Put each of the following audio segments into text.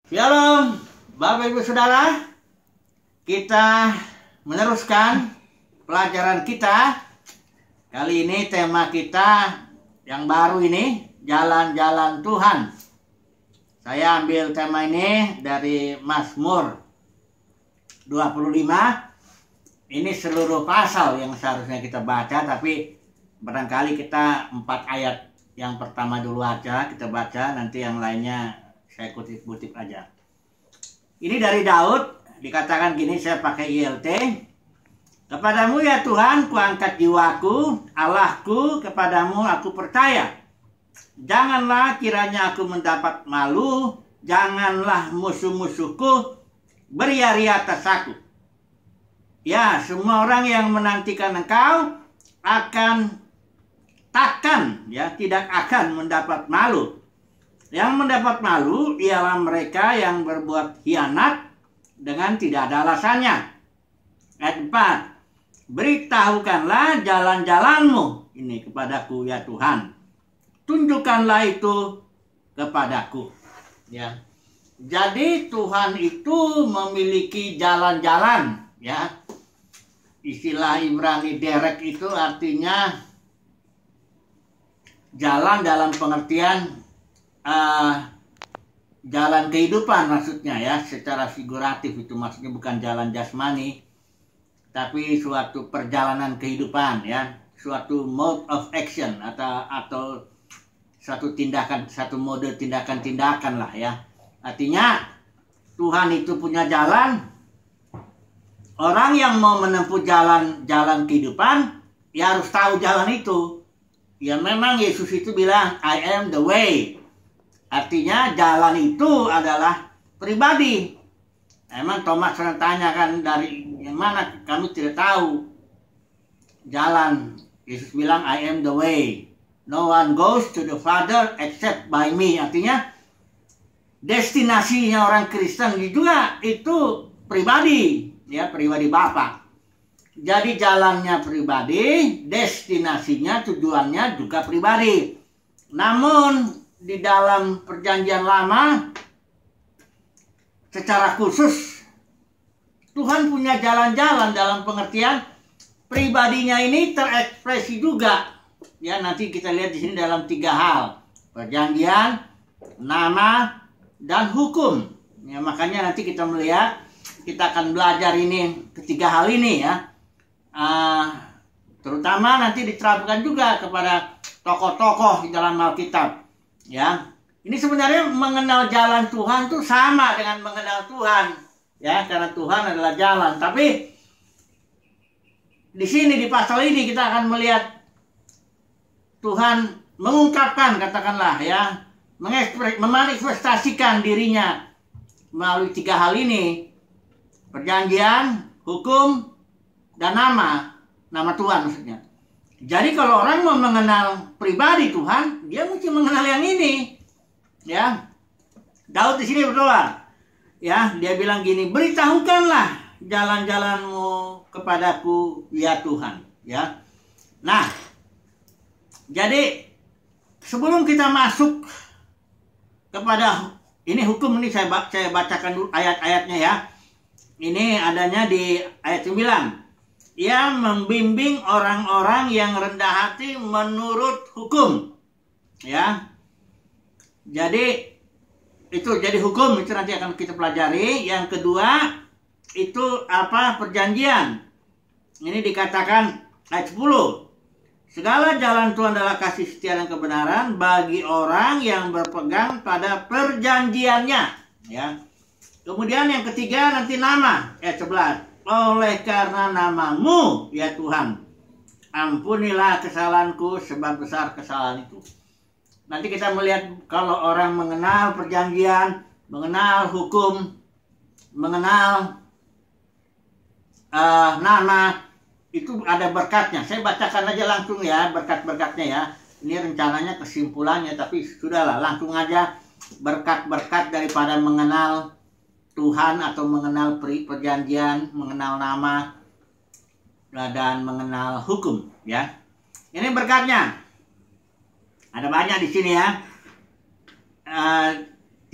Shalom, Bapak Ibu Saudara. Kita meneruskan pelajaran kita. Kali ini tema kita yang baru ini, jalan-jalan Tuhan. Saya ambil tema ini dari Mazmur 25. Ini seluruh pasal yang seharusnya kita baca, tapi barangkali kita 4 ayat yang pertama dulu aja kita baca, nanti yang lainnya saya kutip-kutip aja. Ini dari Daud, dikatakan gini, saya pakai ILT. Kepadamu ya Tuhan, kuangkat jiwaku, Allahku, kepadamu aku percaya. Janganlah kiranya aku mendapat malu, janganlah musuh-musuhku beriari atas aku. Ya, semua orang yang menantikan engkau tidak akan mendapat malu. Yang mendapat malu ialah mereka yang berbuat khianat dengan tidak ada alasannya. Ayat 4. Beritahukanlah jalan-jalanmu ini kepadaku ya Tuhan. Tunjukkanlah itu kepadaku. Ya. Jadi Tuhan itu memiliki jalan-jalan, ya. Istilah Ibrani derek itu artinya jalan dalam pengertian jalan kehidupan maksudnya, ya, secara figuratif itu maksudnya bukan jalan jasmani, tapi suatu perjalanan kehidupan, ya, suatu mode of action atau suatu tindakan, satu mode tindakan lah, ya. Artinya Tuhan itu punya jalan. Orang yang mau menempuh jalan kehidupan, ya harus tahu jalan itu. Ya memang Yesus itu bilang, I am the way. Artinya jalan itu adalah pribadi. Emang Thomas pernah tanya kan, dari yang mana kami tidak tahu jalan. Yesus bilang I am the way. No one goes to the Father except by me. Artinya destinasinya orang Kristen juga itu pribadi, ya, pribadi Bapa. Jadi jalannya pribadi, destinasinya, tujuannya juga pribadi. Namun di dalam perjanjian lama secara khusus Tuhan punya jalan-jalan dalam pengertian pribadinya ini terekspresi juga, ya. Nanti kita lihat di sini dalam 3 hal: perjanjian, nama, dan hukum, ya. Makanya nanti kita melihat, kita akan belajar ini ketiga hal ini, ya. Terutama nanti diterapkan juga kepada tokoh-tokoh di dalam Alkitab. Ya, ini sebenarnya mengenal jalan Tuhan tuh sama dengan mengenal Tuhan, ya, karena Tuhan adalah jalan. Tapi di sini di pasal ini kita akan melihat Tuhan mengungkapkan, katakanlah, ya, memanifestasikan dirinya melalui 3 hal ini: perjanjian, hukum, dan nama Tuhan maksudnya. Jadi kalau orang mau mengenal pribadi Tuhan, dia mesti mengenal yang ini, ya. Daud di sini berdoa, ya, dia bilang gini, beritahukanlah jalan-jalanmu kepadaku ya Tuhan, ya. Nah, jadi sebelum kita masuk kepada ini hukum, ini saya bacakan dulu ayat-ayatnya, ya. Ini adanya di ayat 9. Ia membimbing orang-orang yang rendah hati menurut hukum, ya. Jadi itu jadi hukum, itu nanti akan kita pelajari. Yang kedua itu apa? Perjanjian. Ini dikatakan ayat 10. Segala jalan Tuhan adalah kasih setia dan kebenaran bagi orang yang berpegang pada perjanjiannya, ya. Kemudian yang ketiga nanti nama, ayat 11. Oleh karena namamu ya Tuhan, ampunilah kesalahanku sebab besar kesalahan itu. Nanti kita melihat kalau orang mengenal perjanjian, mengenal hukum, mengenal nama, itu ada berkatnya. Saya bacakan aja langsung, ya, berkat-berkatnya, ya. Ini rencananya kesimpulannya, tapi sudahlah, langsung aja berkat-berkat daripada mengenal Tuhan atau mengenal perjanjian, mengenal nama, dan mengenal hukum, ya. Ini berkatnya. Ada banyak di sini, ya.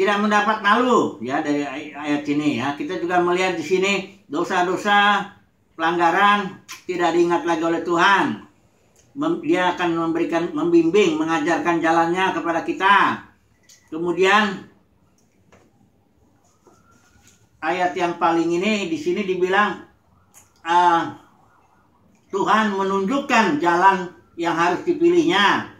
tidak mendapat malu ya dari ayat ini ya. Kita juga melihat di sini dosa-dosa pelanggaran tidak diingat lagi oleh Tuhan. Dia akan membimbing, mengajarkan jalannya kepada kita. Kemudian ayat yang paling ini di sini dibilang Tuhan menunjukkan jalan yang harus dipilihnya.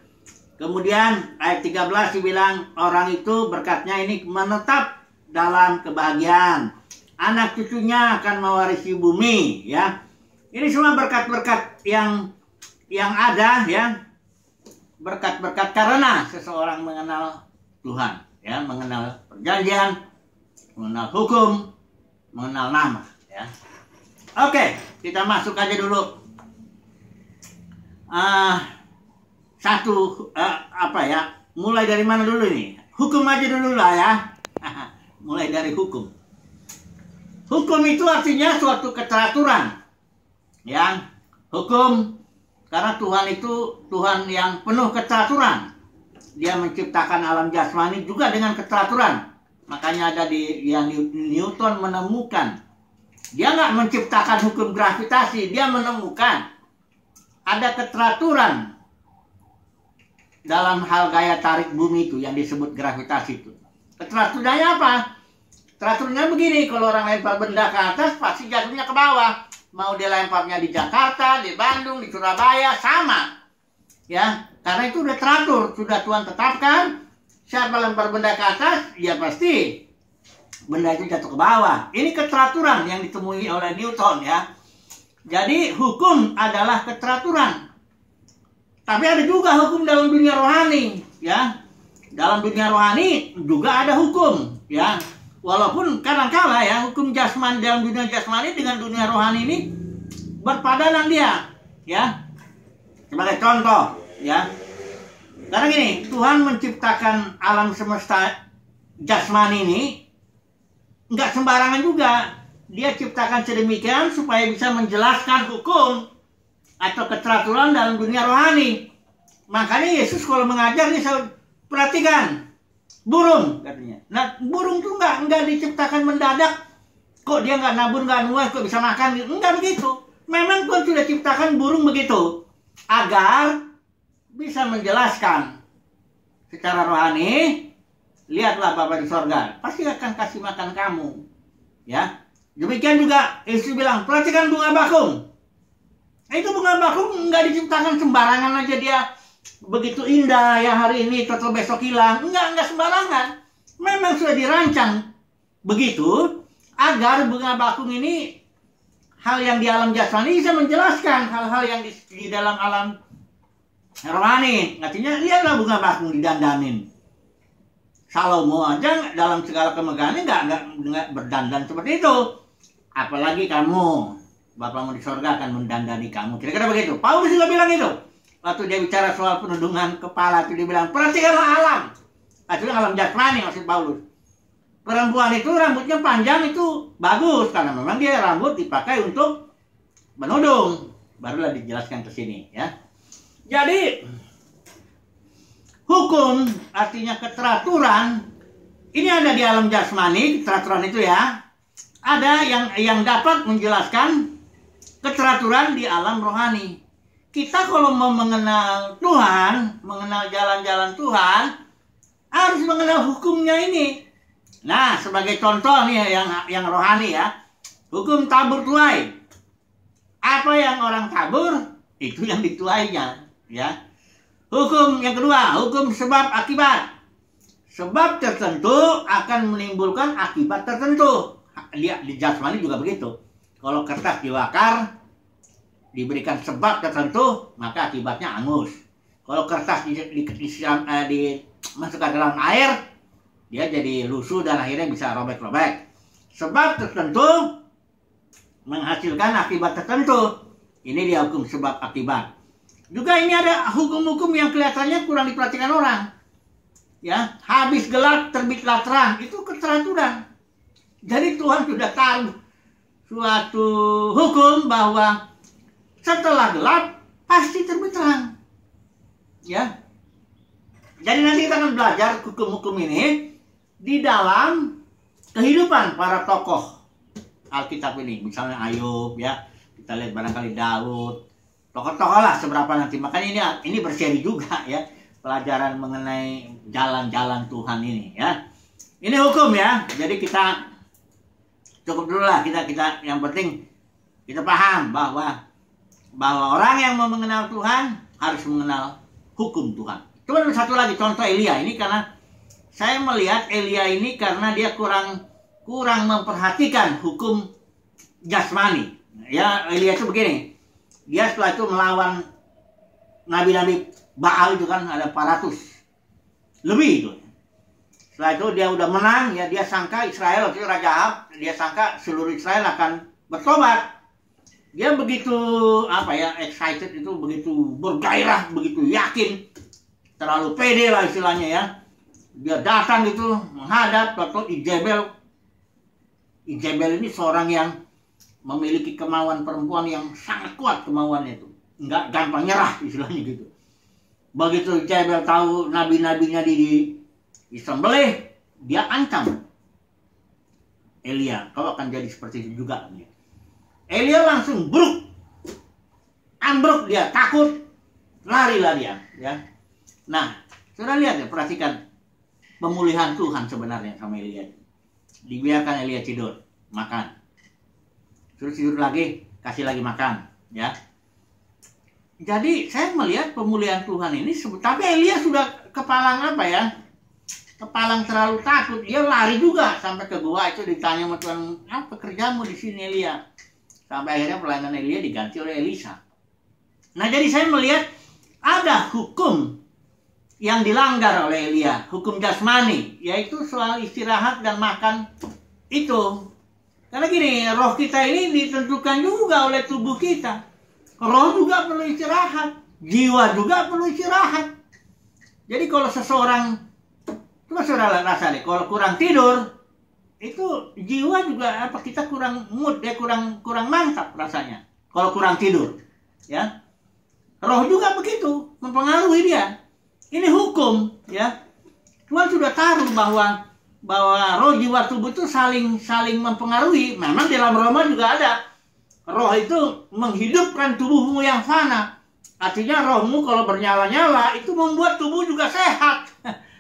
Kemudian ayat 13 dibilang orang itu berkatnya ini menetap dalam kebahagiaan. Anak cucunya akan mewarisi bumi ya. Ini semua berkat-berkat yang ada ya. Berkat-berkat karena seseorang mengenal Tuhan ya, mengenal perjanjian, mengenal hukum, mengenal nama ya. Oke, kita masuk aja dulu. Mulai dari mana dulu nih? Hukum aja dulu lah ya. Mulai dari hukum. Hukum itu artinya suatu keteraturan. Ya, hukum karena Tuhan itu Tuhan yang penuh keteraturan. Dia menciptakan alam jasmani juga dengan keteraturan. Makanya ada yang Newton menemukan. Dia nggak menciptakan hukum gravitasi, dia menemukan ada keteraturan dalam hal gaya tarik bumi itu yang disebut gravitasi itu. Keteraturannya apa? Teraturnya begini, kalau orang lempar benda ke atas pasti jatuhnya ke bawah. Mau dia lemparnya di Jakarta, di Bandung, di Surabaya, sama. Ya, karena itu udah teratur, sudah Tuhan tetapkan. Siapa lempar benda ke atas, ya pasti benda itu jatuh ke bawah. Ini keteraturan yang ditemui oleh Newton ya. Jadi hukum adalah keteraturan. Tapi ada juga hukum dalam dunia rohani, ya. Dalam dunia rohani juga ada hukum, ya. Walaupun kadang-kala ya hukum jasmani dalam dunia jasmani dengan dunia rohani ini berpadanan dia, ya. Sebagai contoh, ya. Karena gini, Tuhan menciptakan alam semesta jasmani ini nggak sembarangan juga. Dia ciptakan sedemikian supaya bisa menjelaskan hukum atau keteraturan dalam dunia rohani. Makanya Yesus kalau mengajar nih, perhatikan burung katanya. Nah, burung tuh nggak diciptakan mendadak. Kok dia nggak nabur, nggak nuas, kok bisa makan? Enggak begitu. Memang Tuhan sudah ciptakan burung begitu agar bisa menjelaskan secara rohani. Lihatlah Bapa di sorga, pasti akan kasih makan kamu, ya. Demikian juga Yesus bilang, perhatikan bunga bakung. Itu bunga bakung nggak diciptakan sembarangan aja dia begitu indah ya hari ini, atau besok hilang. Nggak sembarangan. Memang sudah dirancang begitu agar bunga bakung ini hal yang di alam jasmani bisa menjelaskan hal-hal yang di dalam alam rohani. Artinya lihatlah bunga bakung didandanin. Salomo aja dalam segala kemegahannya nggak berdandan seperti itu. Apalagi kamu, Bapamu di sorga akan mendandani kamu. Kira-kira begitu. Paulus juga bilang itu. Waktu dia bicara soal penundungan kepala, itu dia bilang, perhatikanlah alam. Artinya alam jasmani maksud Paulus. Perempuan itu rambutnya panjang itu bagus. Karena memang dia rambut dipakai untuk menudung. Barulah dijelaskan ke sini. Ya. Jadi, hukum artinya keteraturan. Ini ada di alam jasmani, keteraturan itu ya. Ada yang dapat menjelaskan keteraturan di alam rohani. Kita kalau mau mengenal Tuhan, mengenal jalan-jalan Tuhan, harus mengenal hukumnya ini. Nah, sebagai contoh nih yang rohani ya, hukum tabur tuai. Apa yang orang tabur, itu yang dituainya, ya. Hukum yang kedua, hukum sebab akibat. Sebab tertentu akan menimbulkan akibat tertentu. Di jasmani juga begitu. Kalau kertas dibakar, diberikan sebab tertentu, maka akibatnya angus. Kalau kertas dimasukkan ke dalam air, dia jadi lusuh dan akhirnya bisa robek-robek. Sebab tertentu menghasilkan akibat tertentu. Ini dia hukum sebab akibat. Juga ini ada hukum-hukum yang kelihatannya kurang diperhatikan orang. Ya, habis gelap terbitlah terang, itu keteraturan. Jadi Tuhan sudah tahu suatu hukum bahwa setelah gelap pasti terbit terang. Ya. Jadi nanti kita akan belajar hukum-hukum ini di dalam kehidupan para tokoh Alkitab ini. Misalnya Ayub ya, kita lihat barangkali Daud, tokoh-tokoh lah seberapa nanti. Makanya ini berseri juga ya, pelajaran mengenai jalan-jalan Tuhan ini ya. Ini hukum ya. Jadi kita cukup dulu lah, kita yang penting kita paham bahwa orang yang mau mengenal Tuhan harus mengenal hukum Tuhan. Cuma satu lagi contoh Elia ini, karena saya melihat Elia ini karena dia kurang memperhatikan hukum jasmani. Ya, Elia itu begini. Dia setelah itu melawan nabi-nabi Baal itu kan ada 400 lebih itu. Setelah itu dia udah menang ya, dia sangka Israel, waktu itu Raja Ahab, dia sangka seluruh Israel akan bertobat. Dia begitu excited itu, begitu bergairah, begitu yakin, terlalu pede lah istilahnya ya. Dia datang gitu menghadap Dr. Izebel. Izebel ini seorang yang memiliki kemauan perempuan yang sangat kuat kemauannya itu, nggak gampang nyerah istilahnya gitu. Begitu Izebel tahu nabi-nabinya disembelih, dia ancam Elia, kau akan jadi seperti itu juga. Elia langsung ambruk, dia takut, larilah dia ya. Nah, sudah lihat ya, perhatikan pemulihan Tuhan sebenarnya sama Elia. Dibiarkan Elia tidur, makan, terus tidur lagi, kasih lagi makan ya. Jadi saya melihat pemulihan Tuhan ini, tapi Elia sudah kepalang kepalang terlalu takut, dia lari juga sampai ke gua. Itu ditanya sama Tuhan, apa kerjamu di sini Elia? Sampai akhirnya pelayanan Elia diganti oleh Elisa. Nah, jadi saya melihat ada hukum yang dilanggar oleh Elia, hukum jasmani, yaitu soal istirahat dan makan itu. Karena gini, roh kita ini ditentukan juga oleh tubuh kita. Roh juga perlu istirahat, jiwa juga perlu istirahat. Jadi kalau seseorang, coba saudara rasa deh, kalau kurang tidur, itu jiwa juga kita kurang mood, kurang mantap rasanya. Kalau kurang tidur, ya. Roh juga begitu, mempengaruhi dia. Ini hukum, ya. Tuhan sudah taruh bahwa roh, jiwa, tubuh itu saling mempengaruhi. Memang di dalam Roma juga ada. Roh itu menghidupkan tubuhmu yang fana. Artinya rohmu kalau bernyala-nyala itu membuat tubuh juga sehat.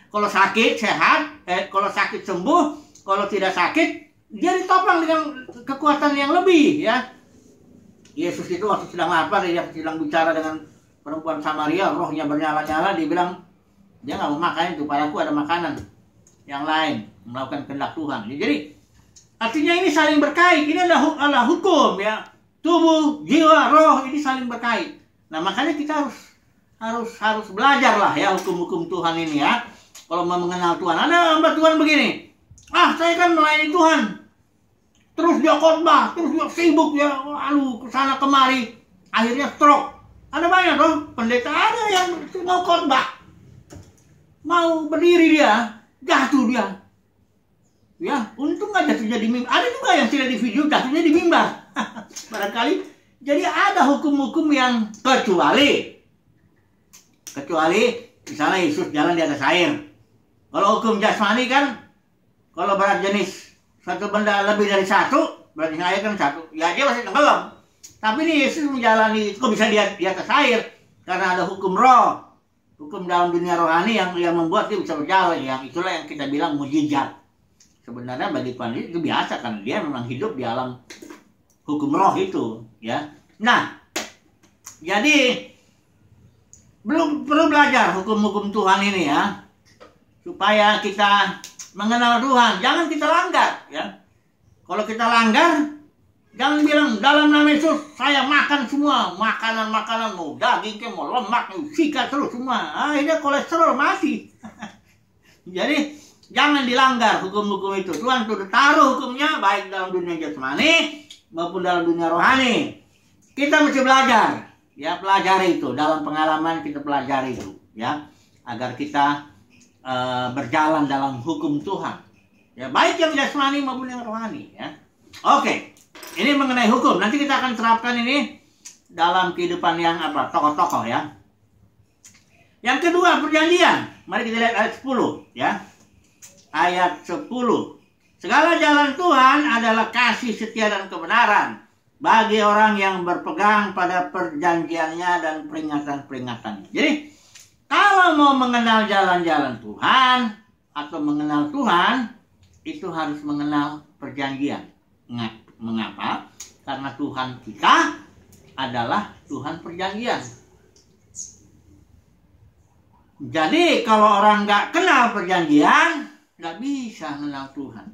Kalau sakit sehat, kalau sakit sembuh, kalau tidak sakit dia ditopang dengan kekuatan yang lebih ya. Yesus itu waktu sedang lapar, dia sedang bicara dengan perempuan Samaria, rohnya bernyala-nyala, dia bilang dia nggak mau makan itu, padaku ada makanan yang lain, melakukan kehendak Tuhan. Jadi artinya ini saling berkait, ini adalah hukum ya. Tubuh, jiwa, roh ini saling berkait. Nah, makanya kita harus belajar lah ya hukum-hukum Tuhan ini ya. Kalau mau mengenal Tuhan, ada hamba Tuhan begini, saya kan melayani Tuhan, terus dia khotbah, terus dia sibuk ya, kesana kemari, akhirnya stroke. Ada banyak dong pendeta, ada yang mau khotbah, mau berdiri dia, jatuh dia. Ya, untung nggak jatuhnya di mimbar. Ada juga yang tidak di video, jatuhnya di mimbar. Barangkali. Jadi ada hukum-hukum yang kecuali misalnya Yesus jalan di atas air. Kalau hukum jasmani kan, kalau berat jenis satu benda lebih dari satu, berarti air kan satu, ya dia masih tenggelam. Tapi ini Yesus menjalani, kok bisa di atas air? Karena ada hukum roh, hukum dalam dunia rohani yang membuat dia bisa berjalan. Yang itulah yang kita bilang mujizat. Sebenarnya bagi Tuhan itu biasa, karena dia memang hidup di alam hukum roh itu, ya. Nah, jadi perlu belajar hukum-hukum Tuhan ini ya, supaya kita mengenal Tuhan. Jangan kita langgar, ya. Kalau kita langgar, jangan bilang dalam nama Yesus saya makan semua makanan mau daging mau lemak, sikat terus semua. Akhirnya kolesterol mati. Jadi jangan dilanggar hukum-hukum itu. Tuhan sudah taruh hukumnya baik dalam dunia jasmani maupun dalam dunia rohani. Kita mesti belajar, ya, pelajari itu dalam pengalaman, kita pelajari itu, ya, agar kita berjalan dalam hukum Tuhan, ya, baik yang jasmani maupun yang rohani, ya. Oke, ini mengenai hukum. Nanti kita akan terapkan ini dalam kehidupan yang tokoh-tokoh, ya. Yang kedua, perjanjian. Mari kita lihat ayat 10, ya. ayat 10. Segala jalan Tuhan adalah kasih, setia, dan kebenaran bagi orang yang berpegang pada perjanjiannya dan peringatan-peringatannya. Jadi, kalau mau mengenal jalan-jalan Tuhan atau mengenal Tuhan, itu harus mengenal perjanjian. Mengapa? Karena Tuhan kita adalah Tuhan perjanjian. Jadi kalau orang nggak kenal perjanjian, nggak bisa mengenal Tuhan.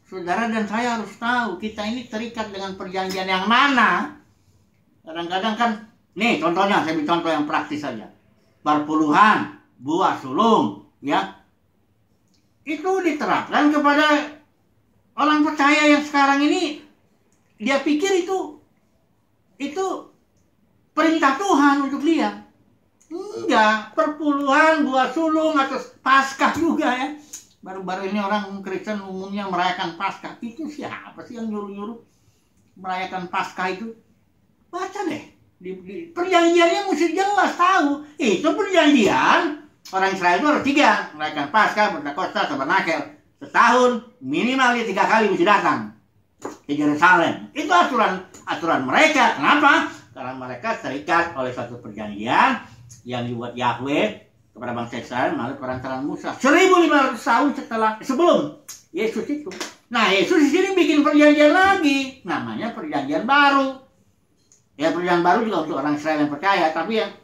Saudara dan saya harus tahu kita ini terikat dengan perjanjian yang mana. Kadang-kadang kan, nih contohnya, saya beri contoh yang praktis saja. Perpuluhan, buah sulung, ya. Itu diterapkan kepada orang percaya yang sekarang ini. Dia pikir itu perintah Tuhan untuk dia. Enggak, perpuluhan, buah sulung, atau Paskah juga ya. Baru-baru ini orang Kristen umumnya merayakan Paskah. Itu siapa sih yang nyuruh-nyuruh merayakan Paskah itu? Baca deh. Di perjanjiannya mesti jelas tahu. Itu perjanjian. Orang Israel itu harus 3. Merayakan Paskah, Pentakosta, Tabernakel. Setahun minimal 3 kali mesti datang ke Yerusalem. Itu aturan mereka. Kenapa? Karena mereka terikat oleh satu perjanjian yang dibuat Yahweh kepada bangsa Israel melalui perantaran Musa 1500 tahun sebelum Yesus itu. Nah, Yesus di sini bikin perjanjian lagi, namanya perjanjian baru. Ya, perjanjian baru juga untuk orang Israel yang percaya, tapi yang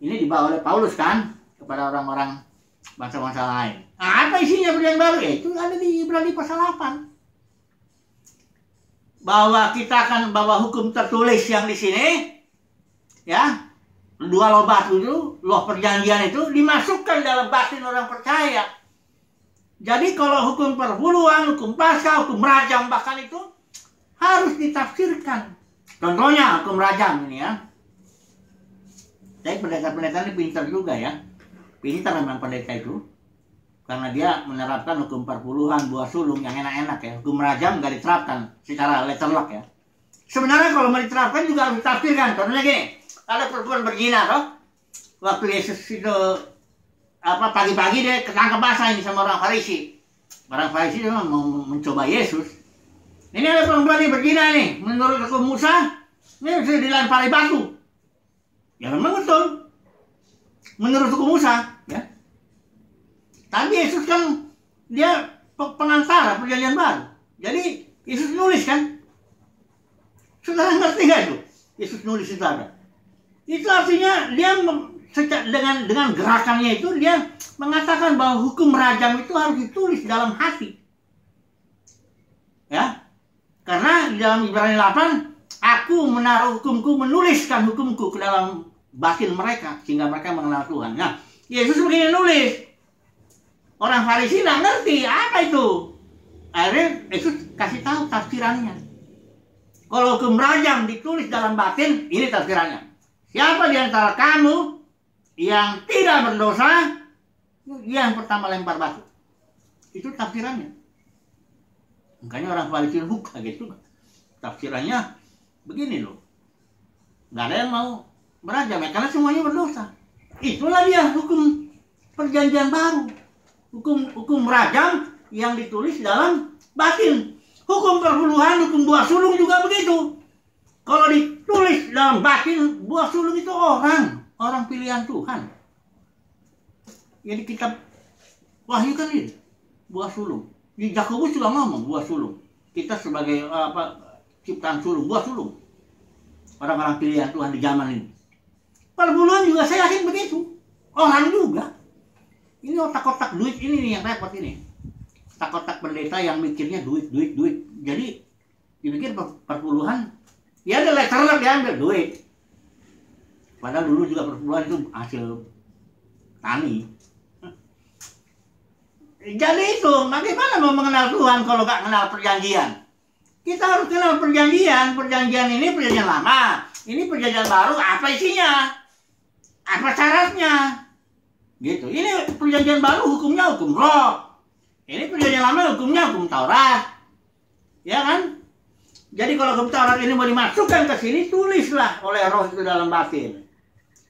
ini dibawa oleh Paulus kan kepada orang-orang bangsa-bangsa lain. Nah, apa isinya perjanjian baru? Ya, itu ada di Ibrani pasal 8. Bahwa kita akan bawa hukum tertulis yang di sini, ya. 2 loh batu itu, loh perjanjian itu dimasukkan dalam batin orang percaya. Jadi kalau hukum perpuluhan, hukum Paskah, hukum rajam bahkan itu harus ditafsirkan. Contohnya hukum rajam ini ya. Tapi pendeta-pendeta ini pintar juga ya. Pintar memang pendeta itu. Karena dia menerapkan hukum perpuluhan, buah sulung yang enak-enak ya. Hukum rajam nggak diterapkan secara letterlock ya. Sebenarnya kalau mau diterapkan juga harus ditafsirkan. Contohnya gini. Ada perempuan berzina toh. Waktu Yesus itu pagi-pagi dia ketangkap basah ini sama orang Farisi. Orang Farisi itu mau mencoba Yesus. Ini ada perempuan yang berzina nih, menurut hukum Musa, ini bisa dilempari batu. Ya memang betul. Menurut hukum Musa, ya. Tapi Yesus kan dia pengantara perjanjian baru. Jadi Yesus nulis kan? Saudara ngerti gak itu? Yesus nulis itu ada. Itu artinya dia dengan gerakannya itu dia mengatakan bahwa hukum rajam itu harus ditulis dalam hati. Ya. Karena di dalam Ibrani 8, aku menaruh hukumku, menuliskan hukumku ke dalam batin mereka sehingga mereka mengenal Tuhan. Nah, Yesus begini nulis. Orang Farisi nggak ngerti apa itu. Akhirnya Yesus kasih tahu tafsirannya. Kalau hukum rajam ditulis dalam batin, ini tafsirannya. Siapa di antara kamu yang tidak berdosa, yang pertama lempar batu. Itu tafsirannya. Makanya orang Farisi kaget juga. Tafsirannya begini loh. Nggak ada yang mau berajam ya, karena semuanya berdosa. Itulah dia hukum perjanjian baru. Hukum rajam yang ditulis dalam batin. Hukum perpuluhan, hukum buah sulung juga begitu. Kalau ditulis dalam batin, buah sulung itu orang pilihan Tuhan. Jadi kitab Wahyu kan ini, buah sulung. Di Yakobus juga ngomong buah sulung. Kita sebagai ciptaan sulung, buah sulung. Orang-orang pilihan Tuhan di zaman ini. Perpuluhan juga saya yakin begitu. Orang juga. Ini otak-otak duit ini nih yang repot ini. Otak-otak pendeta yang mikirnya duit. Jadi dipikir perpuluhan, ya ada letterlock diambil duit. Padahal dulu juga perpuluhan itu hasil tani. Jadi itu, bagaimana mau mengenal Tuhan kalau nggak kenal perjanjian? Kita harus kenal perjanjian. Perjanjian ini perjanjian lama. Ini perjanjian baru, apa isinya? Apa syaratnya? Gitu. Ini perjanjian baru hukumnya hukum roh. Ini perjanjian lama hukumnya hukum Taurat. Ya kan? Jadi kalau hukum Taurat ini mau dimasukkan ke sini, tulislah oleh roh itu dalam batin.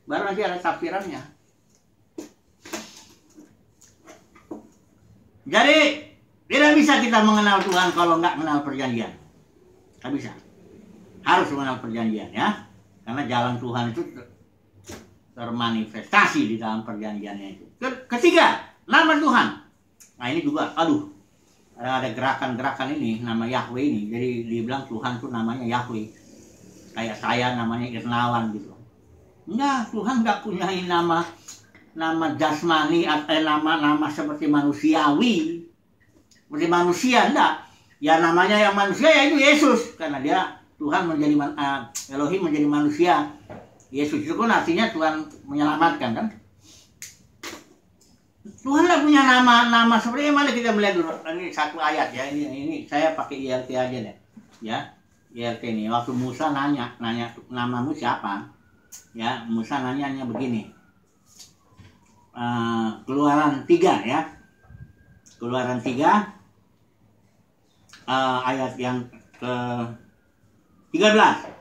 Baru nanti ada tafsirannya. Jadi tidak bisa kita mengenal Tuhan kalau nggak kenal perjanjian. Nggak bisa. Harus mengenal perjanjian ya. Karena jalan Tuhan itu termanifestasi di dalam perjanjiannya itu. Ketiga, nama Tuhan. Nah ini juga, ada gerakan-gerakan ini, nama Yahweh ini. Jadi dibilang Tuhan tuh namanya Yahweh. Kayak saya namanya Irnawan gitu. Enggak, Tuhan nggak punya nama jasmani atau nama seperti manusiawi. Seperti manusia, enggak. Ya namanya yang manusia yaitu Yesus. Karena dia Tuhan menjadi Elohim menjadi manusia. Yesus itu pun artinya Tuhan menyelamatkan kan. Tuhan tidak punya nama seperti mana kita melihat dulu. Ini satu ayat ya. Ini saya pakai ILT aja deh. Ya. ILT ini waktu Musa nanya namamu siapa? Ya, Musa nanya begini. Keluaran 3 ya. Keluaran 3 ayat yang ke 13.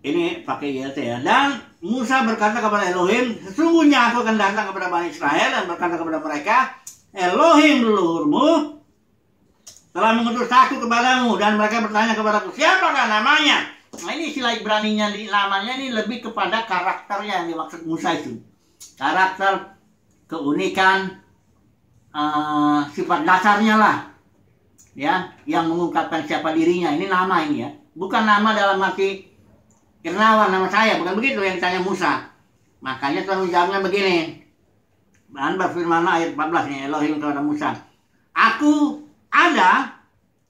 Ini pakai ILT ya. Dan Musa berkata kepada Elohim, sesungguhnya aku akan datang kepada Bani Israel dan berkata kepada mereka, Elohim leluhurmu telah mengutus aku kepadamu. Dan mereka bertanya kepadaku, siapakah namanya? Nah ini istilah Ibraninya namanya ini lebih kepada karakternya yang dimaksud Musa itu. Karakter, keunikan, sifat dasarnya lah. Ya, yang mengungkapkan siapa dirinya. Ini nama ini ya. Bukan nama dalam arti Irnawan nama saya, bukan begitu yang ditanya Musa. Makanya Tuhan menjawabnya begini. Dan berfirman ayat 14 nih, Elohim kepada Musa. Aku ada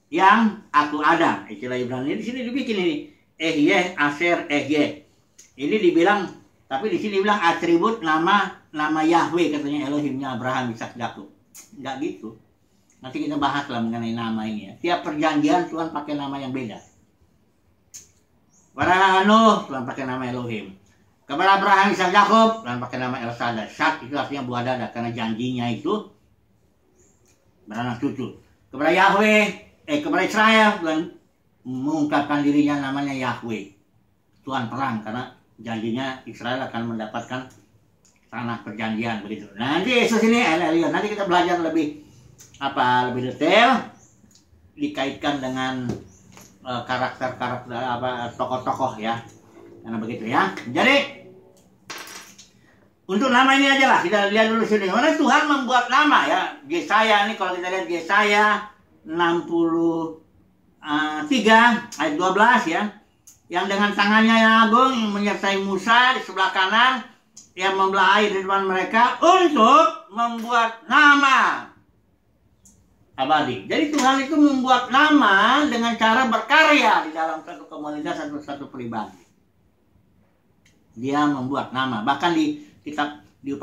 yang aku ada. Istilah Ibrani di sini dibikin ini. Ehyeh, Aser, Ehyeh. Ini dibilang, tapi di sini dibilang atribut nama Yahweh katanya Elohimnya Abraham, Ishak, Yakub. Enggak gitu. Nanti kita bahas lah mengenai nama ini ya. Tiap perjanjian Tuhan pakai nama yang beda. Kepada Nuh, Tuhan pakai nama Elohim. Kepada Abraham, Ishak, Yakub, Tuhan pakai nama El Shaddai. Shad itu artinya buah dada, karena janjinya itu beranak cucu. Kepada kepada Israel, Tuhan mengungkapkan dirinya namanya Yahweh. Tuhan perang, karena janjinya Israel akan mendapatkan tanah perjanjian begitu. Nah, nanti Yesus ini nanti kita belajar lebih detail dikaitkan dengan karakter tokoh-tokoh ya, karena begitu ya. Jadi untuk nama ini aja lah kita lihat dulu sini. Mana Tuhan membuat nama ya. Yesaya ini kalau kita lihat Yesaya 63 ayat 12 ya, yang dengan tangannya yang agung menyertai Musa di sebelah kanan yang membelah air di depan mereka untuk membuat nama abadi. Jadi Tuhan itu membuat nama dengan cara berkarya di dalam satu komunitas atau satu pribadi. Dia membuat nama. Bahkan di kitab di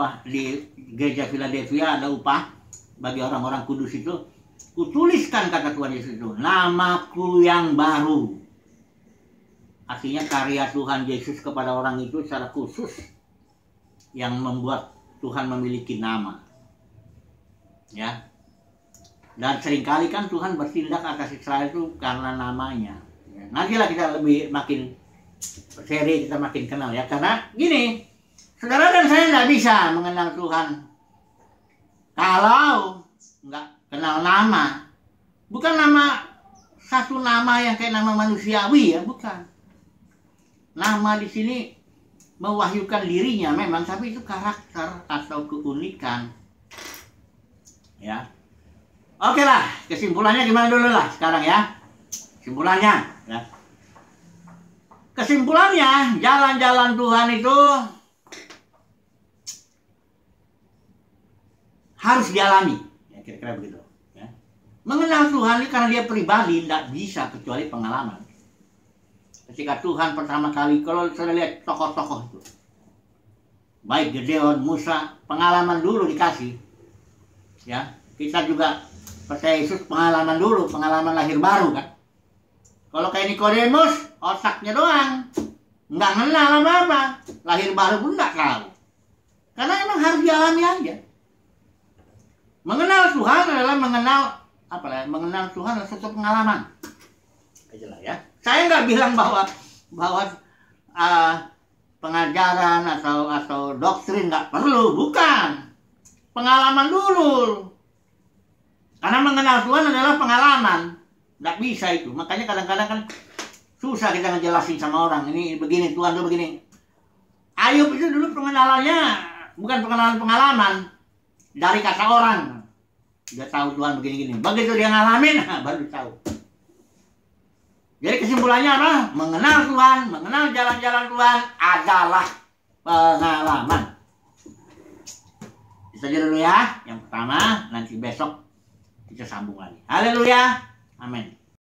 gereja Philadelphia ada upah bagi orang-orang kudus itu. Kutuliskan kata Tuhan Yesus itu, namaku yang baru. Artinya karya Tuhan Yesus kepada orang itu secara khusus yang membuat Tuhan memiliki nama. Ya. Dan seringkali kan Tuhan bertindak atas Israel itu karena namanya. Ya, nantilah kita makin seri, kita makin kenal ya. Karena gini, saudara dan saya nggak bisa mengenal Tuhan kalau nggak kenal nama. Bukan satu nama yang kayak nama manusiawi ya, bukan. Nama di sini mewahyukan dirinya memang, tapi itu karakter atau keunikan. Ya. Oke lah, kesimpulannya gimana dulu lah sekarang ya. Kesimpulannya ya. Kesimpulannya, jalan-jalan Tuhan itu harus dialami. Ya, kira-kira begitu. Ya. Mengenal Tuhan ini karena dia pribadi tidak bisa kecuali pengalaman. Ketika Tuhan pertama kali, kalau sudah lihat tokoh-tokoh itu, baik Gideon, Musa, pengalaman dulu dikasih. Ya, kita juga percaya Yesus pengalaman dulu, pengalaman lahir baru kan. Kalau kayak Nikodemus, otaknya doang, nggak kenal apa-apa, lahir baru pun nggak tahu. Karena emang harus dialami aja. Mengenal Tuhan adalah mengenal Tuhan adalah suatu pengalaman. Aja lah ya. Saya nggak bilang bahwa pengajaran atau doktrin nggak perlu, bukan. Pengalaman dulu. Karena mengenal Tuhan adalah pengalaman. Nggak bisa itu. Makanya kadang-kadang kan susah kita ngejelasin sama orang. Ini begini, Tuhan tuh begini. Ayub itu dulu pengenalannya bukan pengenalan pengalaman. Dari kata orang. Dia tahu Tuhan begini-gini. Begitu dia ngalamin, baru tahu. Jadi kesimpulannya apa? Mengenal Tuhan, mengenal jalan-jalan Tuhan adalah pengalaman. Itu aja dulu ya. Yang pertama, nanti besok kita sambung lagi. Haleluya. Amin.